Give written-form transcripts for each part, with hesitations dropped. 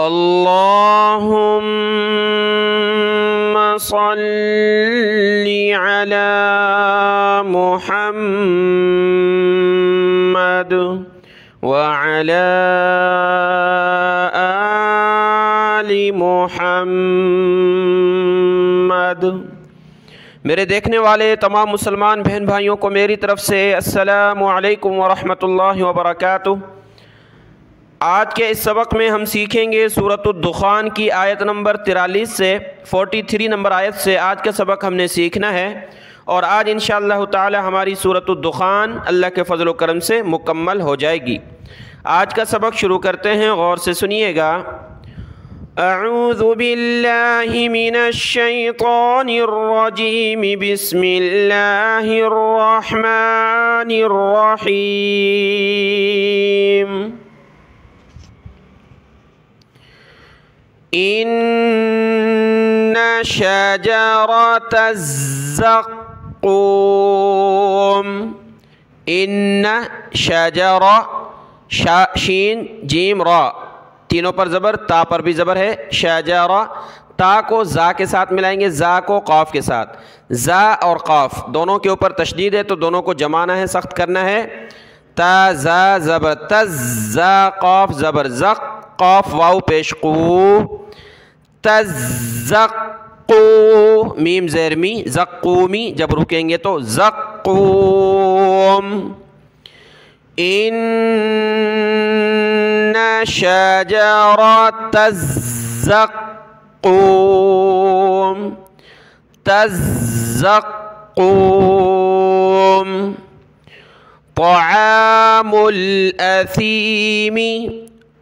अल्लाहुम्मा सल्लि अला मुहम्मद व अला आलि मुहम्मद। मेरे देखने वाले तमाम मुसलमान बहन भाइयों को मेरी तरफ़ से अस्सलामु अलैकुम व रहमतुल्लाहि व बरकातुहू। आज के इस सबक में हम सीखेंगे सूरत-उद-दुखान की आयत नंबर 43 से 43 नंबर आयत से आज का सबक हमने सीखना है। और आज इंशाअल्लाह ताला हमारी सूरत-उद-दुखान अल्लाह के फ़ज़ल व करम से मुकम्मल हो जाएगी। आज का सबक शुरू करते हैं, गौर से सुनिएगा। अऊज़ु बिल्लाहि मिनश शैतानिर रजीम, बिस्मिल्लाहिर रहमानिर रहीम। इन्ना शजरतज़्ज़क़ूम। इन्ना शजरा, शीन जीम रा, तीनों पर ज़बर, ता पर भी ज़बर है। शजरा, ता को ज़ा के साथ मिलाएंगे, ज़ा को क़ाफ के साथ। ज़ा और क़ाफ दोनों के ऊपर तशदीद है तो दोनों को जमाना है, सख्त करना है। ता ज़ा ज़बर तज़, ज़ा क़ाफ ज़बर ज़क़, क़ाफ वाव पेश क़ू, तज़्ज़क़ू, मीम ज़ेर मी, ज़क़ूमी, जब रुकेंगे तो ज़क़ूम। इन्ना शजरतज़्ज़क़ूम, तज़्ज़क़ूम। तआमुल असीमी,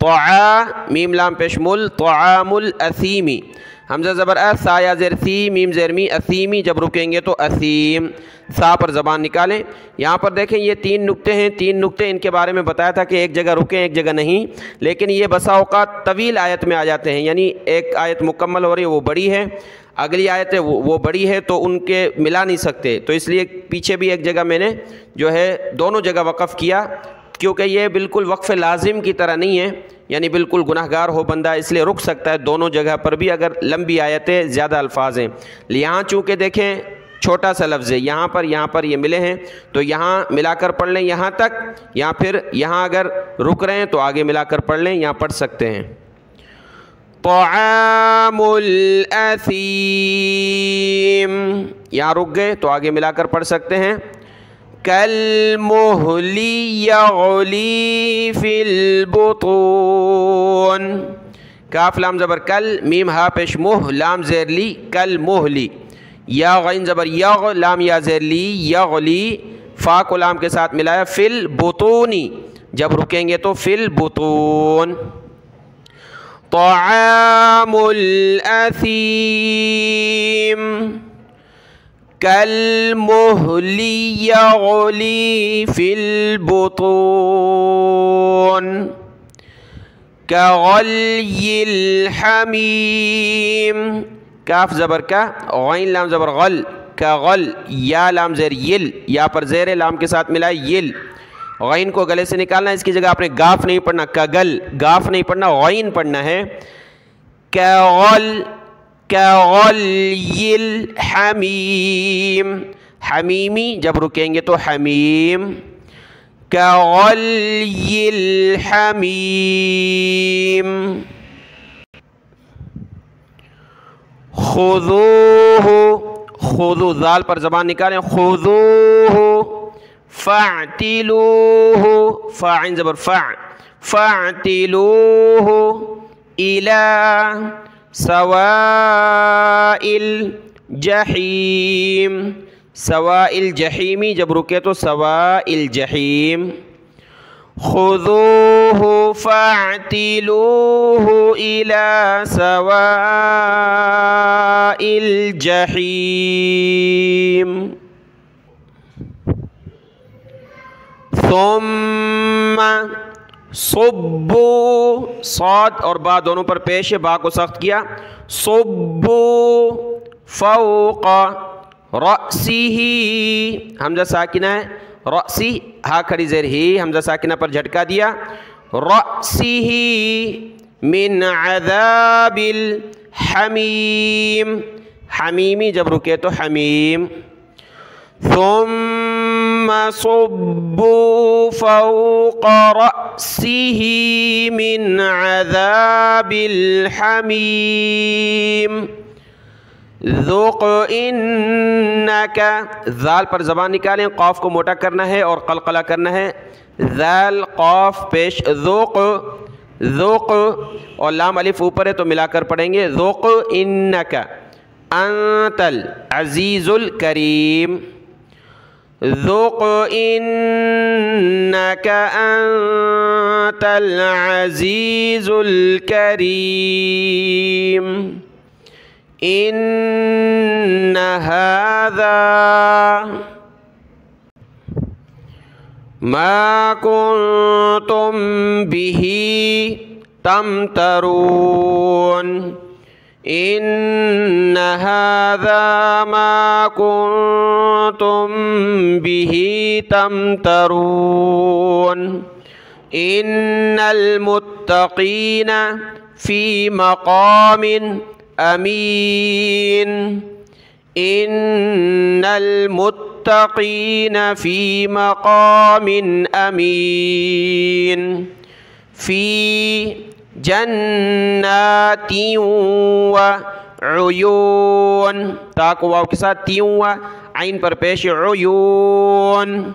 तआ मीम लाम पेशमुल, तआमुल असीमी, हमज़ा ज़बर अ, सा या ज़ेर सी, मीम ज़ेर मी, असीमी, जब रुकेंगे तो असीम, सा पर ज़बान निकालें। यहाँ पर देखें ये तीन नुक्ते हैं, तीन नुक्ते इनके बारे में बताया था कि एक जगह रुकें एक जगह नहीं, लेकिन ये बसा औक़ात तवील आयत में आ जाते हैं। यानी एक आयत मुकम्मल हो रही है वो बड़ी है, अगली आयत है वो बड़ी है, तो उनके मिला नहीं सकते। तो इसलिए पीछे भी एक जगह मैंने जो है दोनों जगह वक़फ़ किया, क्योंकि ये बिल्कुल वक्फ़ लाजिम की तरह नहीं है, यानी बिल्कुल गुनाहगार हो बंदा इसलिए रुक सकता है दोनों जगह पर भी अगर लंबी आयतें ज़्यादा अल्फाज हैं। यहाँ चूँकि देखें छोटा सा लफ्ज़ है, यहाँ पर ये मिले हैं तो यहाँ मिलाकर पढ़ लें यहाँ तक, या फिर यहाँ अगर रुक रहे हैं तो आगे मिलाकर पढ़ लें, यहाँ पढ़ सकते हैं। तआमुल असीम, यहाँ रुक गए तो आगे मिलाकर पढ़ सकते हैं। कल मुहली यग़ली फिल बुतून, काफ लाम ज़बर कल, मीम हा पेश मुह, लाम ज़ेर ली, कल मुहली, या गैन ज़बर यग़, लाम या ज़ेर ली, यग़ली, फ़ा को लाम के साथ मिलाया, फिल बुतूनी, जब रुकेंगे तो फिल बुतून। तआमुल असीम कल मुहली यग़ली फिल बुतून, कग़ल्यिल हमीम, काफ ज़बर का, गैन लाम ज़बर गल, कग़ल, या लाम ज़ेर यिल, या पर ज़ेर लाम के साथ मिलाए यिल, गैन को गले से निकालना, इसकी जगह आपने गाफ नहीं पढ़ना, कगल, गाफ नहीं पढ़ना, गैन पढ़ना है। कग़ल्यिल हमीम, हमीमी, जब रुकेंगे तो हमीम, कग़ल्यिल हमीम। खुज़ूहु, खुज़ू ज़ाल पर ज़बान निकालें, खुज़ूहु, फ़अतिलूहु, फ़ाइन ज़बर फ़अ, फ़अतिलूहु इला सवाइल जहीम, सवाइल जहीमी, जब रुके तो सवाइल जहीम। खुज़ूहु फ़अतिलूहु इला सवाइल जहीम। सुम्मा सुब्बू, साद और बा दोनों पर पेश है, बा को सख्त किया। सुब्बू फ़ौक़ा रअसिही, हमज़ा साकिना है, रअसी हा खड़ी ज़ेर ही, हमज़ा साकिना पर झटका दिया। रअसिही मिन अज़ाबिल हमीम, हमीमी जब रुके तो हमीम। सुम्मा सुब्बू फ़ौक़ रअसिही मिन अज़ाबिल हमीम। ज़ुक़ इन्नका, ज़ाल पर ज़बान निकालें, क़ाफ़ को मोटा करना है और क़लक़ला करना है। ज़ाल क़ाफ़ पेश ज़ुक़, ज़ुक़ और लाम अलिफ़ ऊपर है तो मिलाकर पढ़ेंगे। ज़ुक़ इन्नका अंतल अज़ीज़ुल करीम। ज़ुक़ इन्नका अंतल अज़ीज़ुल करीम। इन्न हाज़ा मा कुन्तुम बिही तमतरून। इन्न हाज़ा मा कुन्तुम बिही तमतरून। इन्नल मुत्तक़ीन फ़ी मक़ामिन अमीन। इन्नल मुत्तक़ीन फ़ी मक़ामिन अमीन। फ़ी जन्नातिन व उयून, ता को वाव के साथ तीन व आइन पर पेश उयून।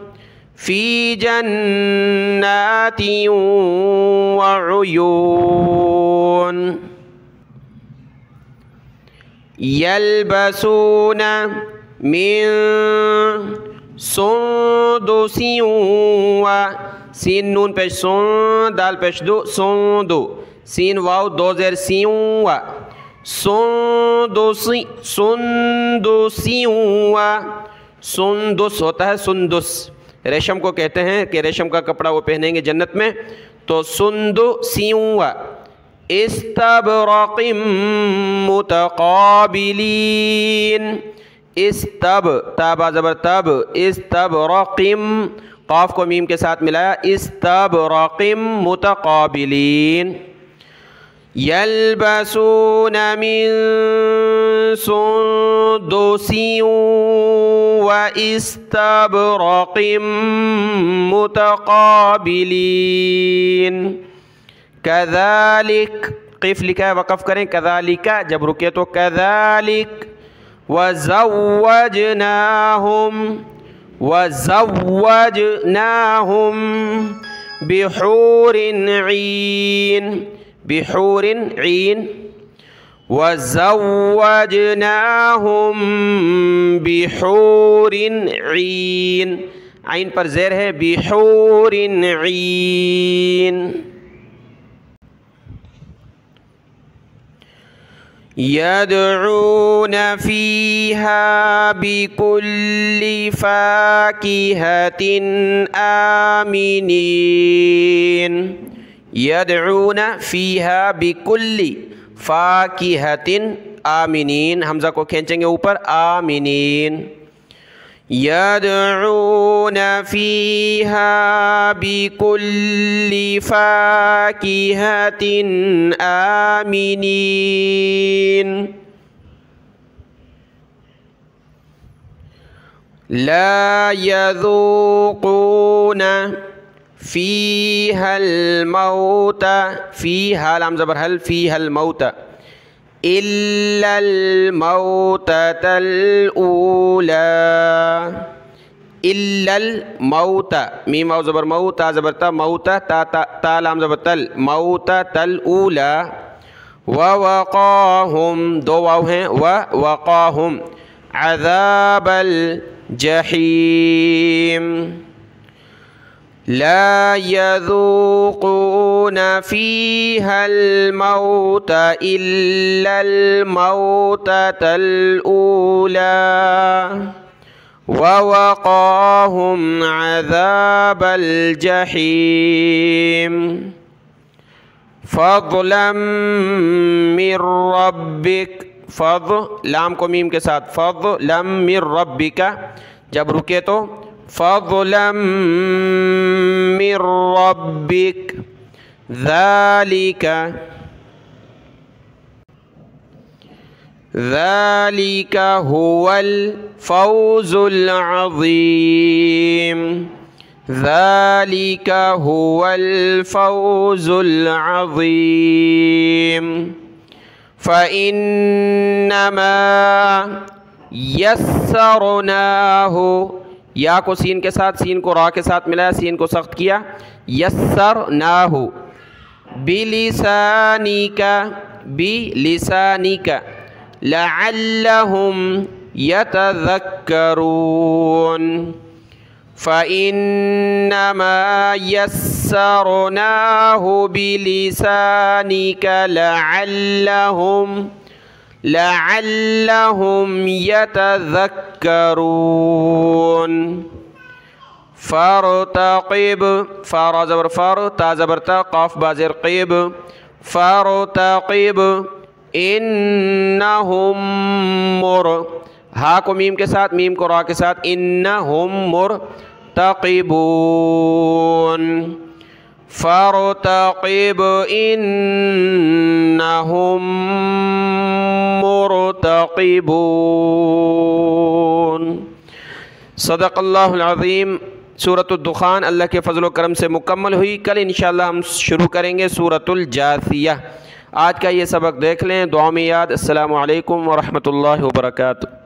फ़ी जन्नातिन व उयून। यल्बसून मिन सुंदुसिन व, सीन नून पेश सुन, दाल पेश दो, सुंदु, सीन वाव दो ज़ेर सीन व, सुंदुसी, सुंदुसिन व, सुंदुस होता है सुंदुस, रेशम को कहते हैं कि रेशम का कपड़ा वो पहनेंगे जन्नत में, तो सुंदुसिन व। इस्तबरक़िम मुतक़ाबिलीन। इस्तब, ताबा ज़बर तब, इस्तबरक़िम, क़ाफ़ को मीम के साथ मिलाया, इस्तबरक़िम मुतक़ाबिलीन। यल्बसून मिन सुंदुसिन व इस्तबरक़िम मुतक़ाबिलीन। कज़ालिक, क़िफ़ लिखा है वक़फ़ करें, कज़ालिका जब रुके तो कज़ालिक। वज़व्वजनाहुम, वज़व्वजनाहुम बिहूरिन ईन, बिहूरिन ईन। वज़व्वजनाहुम बिहूरिन ईन, आइन पर ज़ेर है, बिहूरिन ईन। यदऊन फ़ीहा बिकुल्लि फ़ाकिहतिन आमिनीन। यदऊन फ़ीहा बिकुल्लि फ़ाकिहतिन आमिनीन, हमज़ा को खींचेंगे ऊपर, आमिनीन। यदऊन फ़ीहा बिकुल्लि फ़ाकिहतिन आमिनीन। ला यज़ूक़ून फ़ीहल मौत, फ़ीहा लाम ज़बर हल, फ़ीहल मौत। इल्लल मौततल ऊला। इल्लल मौत, मीम वाव ज़बर मऊ, ता ज़बर ता, मौत ता ता लाम ज़बर तल, मौततल ऊला। वक़ाहुम, दो वाव हैं, वक़ाहुम अज़ाबल जहीम। ला यज़ूक़ून फ़ीहल मौत इल्लल मौततल ऊला। वक़ाहुम अज़ाबल जहीम। फ़ज़लन मिर रब्बिक, फ़ज़ लाम को मीम के साथ, फ़ज़लन मिर रब्बिका जब रुके तो फ़ज़लन मिर रब्बिक। ज़ालिका, ज़ालिका हुवल फ़ौज़ुल अज़ीम, ज़ालिका हुवल फ़ौज़ुल अज़ीम। फ़इन्नमा यस्सरनाहु, या को सीन के साथ, सीन को रा के साथ मिलाया, सीन को सख्त किया, यस्सरनाहु। बिलिसानिका, बिलिसानिका, लअल्लहुम यतज़क्करून। फ़इन्नमा यस्सरनाहु बिलिसानिका लअल्लहुम यतज़क्करून। फ़रतक़िब, फ़ा ज़बर फ़र, ता ज़बर ता, क़ाफ़ बा ज़ेर क़िब, फ़रतक़िब इन्नहुम मुर, हा को मीम के साथ, मीम को रा के साथ, इन्नहुम मुरतक़िबून। फ़रतक़िब इन्नहुम मुरतक़िबून। सदक़ल्लाहुल अज़ीम। सूरतुद दुखान अल्लाह के फ़ज़ल व करम से मुकम्मल हुई। कल इंशाअल्लाह हम शुरू करेंगे सूरतुल जासिया। आज का ये सबक देख लें, दुआ में याद। अस्सलामु अलैकुम व रहमतुल्लाहि व बरकातुहू।